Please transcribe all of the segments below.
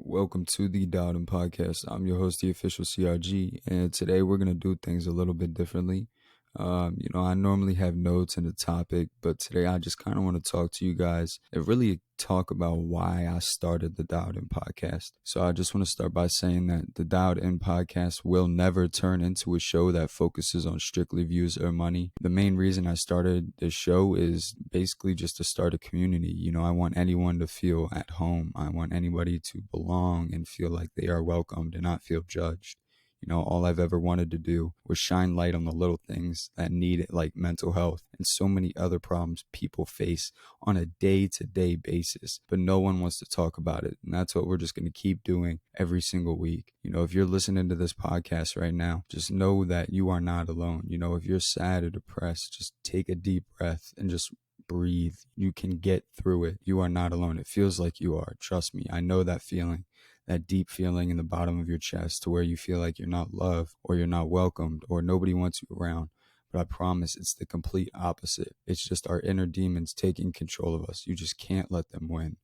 Welcome to the Dowden Podcast. I'm your host, the official CRG, and today we're going to do things a little bit differently. I normally have notes and a topic, but today I just kind of want to talk to you guys and really talk about why I started the Dowden Podcast. So I just want to start by saying that the Dowden Podcast will never turn into a show that focuses on strictly views or money. The main reason I started this show is basically just to start a community. I want anyone to feel at home. I want anybody to belong and feel like they are welcomed and not feel judged. All I've ever wanted to do was shine light on the little things that need it, like mental health and so many other problems people face on a day-to-day basis, but no one wants to talk about it. And that's what we're just going to keep doing every single week. If you're listening to this podcast right now, just know that you are not alone. If you're sad or depressed, just take a deep breath and just breathe. You can get through it. You are not alone. It feels like you are. Trust me. I know that feeling. That deep feeling in the bottom of your chest to where you feel like you're not loved or you're not welcomed or nobody wants you around. But I promise it's the complete opposite. It's just our inner demons taking control of us. You just can't let them win.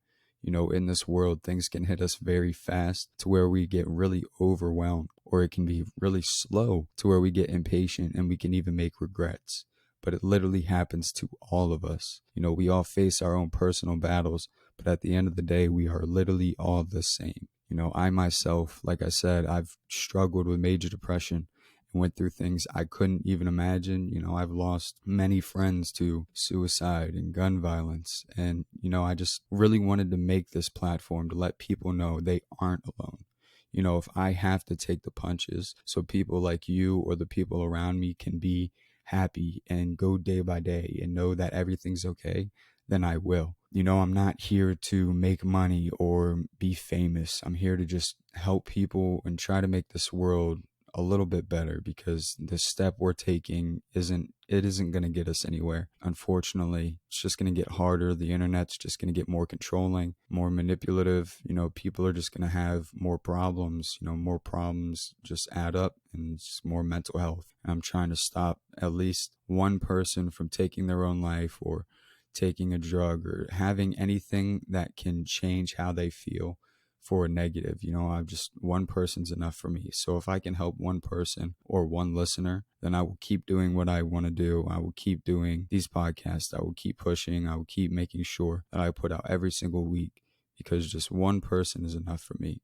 In this world, things can hit us very fast to where we get really overwhelmed, or it can be really slow to where we get impatient and we can even make regrets. But it literally happens to all of us. We all face our own personal battles, but at the end of the day, we are literally all the same. I myself, like I said, I've struggled with major depression and went through things I couldn't even imagine. I've lost many friends to suicide and gun violence. And, I just really wanted to make this platform to let people know they aren't alone. If I have to take the punches so people like you or the people around me can be happy and go day by day and know that everything's okay, then I will. I'm not here to make money or be famous. I'm here to just help people and try to make this world a little bit better, because the step we're taking isn't going to get us anywhere. Unfortunately, it's just going to get harder. The internet's just going to get more controlling, more manipulative. People are just going to have more problems. More problems just add up, and it's more mental health. And I'm trying to stop at least one person from taking their own life or taking a drug or having anything that can change how they feel for a negative. I'm just, one person's enough for me. So if I can help one person or one listener, then I will keep doing what I want to do. I will keep doing these podcasts. I will keep pushing. I will keep making sure that I put out every single week, because just one person is enough for me.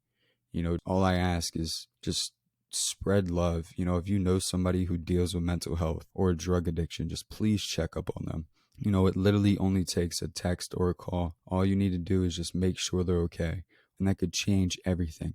All I ask is just spread love. If you know somebody who deals with mental health or drug addiction, just please check up on them. It literally only takes a text or a call. All you need to do is just make sure they're okay. And that could change everything.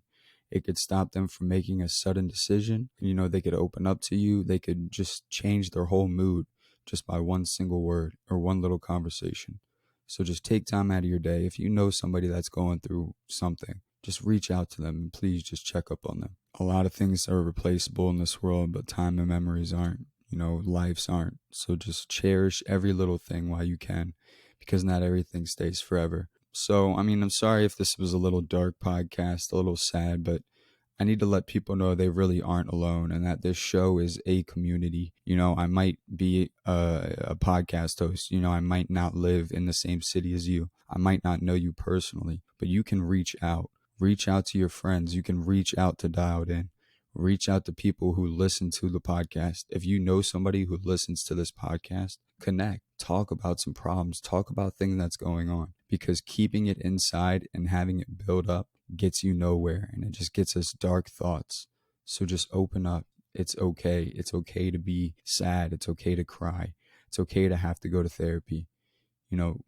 It could stop them from making a sudden decision. They could open up to you. They could just change their whole mood just by one single word or one little conversation. So just take time out of your day. If you know somebody that's going through something, just reach out to them and please just check up on them. A lot of things are replaceable in this world, but time and memories aren't. Lives aren't. So just cherish every little thing while you can, because not everything stays forever. So, I'm sorry if this was a little dark podcast, a little sad, but I need to let people know they really aren't alone, and that this show is a community. I might be a podcast host. I might not live in the same city as you. I might not know you personally, but you can reach out. Reach out to your friends. You can reach out to Dialed In. Reach out to people who listen to the podcast. If you know somebody who listens to this podcast, connect, talk about some problems, talk about things that's going on, because keeping it inside and having it build up gets you nowhere, and it just gets us dark thoughts. So just open up. It's okay. It's okay to be sad. It's okay to cry. It's okay to have to go to therapy.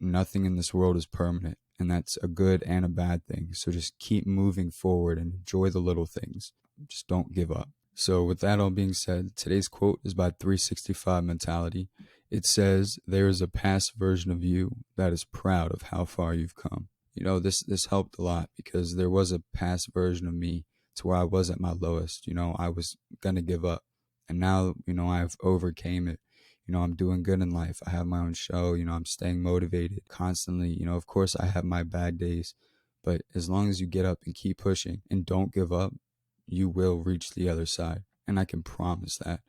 Nothing in this world is permanent, and that's a good and a bad thing. So just keep moving forward and enjoy the little things. Just don't give up. So with that all being said, today's quote is by 365 Mentality. It says, "There is a past version of you that is proud of how far you've come." This helped a lot, because there was a past version of me to where I was at my lowest. I was going to give up. And now, I've overcame it. I'm doing good in life. I have my own show. I'm staying motivated constantly. Of course I have my bad days, but as long as you get up and keep pushing and don't give up, you will reach the other side. And I can promise that.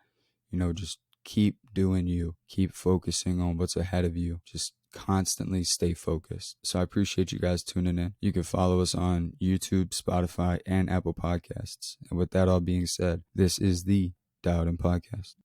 Just keep doing you. Keep focusing on what's ahead of you. Just constantly stay focused. So I appreciate you guys tuning in. You can follow us on YouTube, Spotify, and Apple Podcasts. And with that all being said, this is the Dialed In Podcast.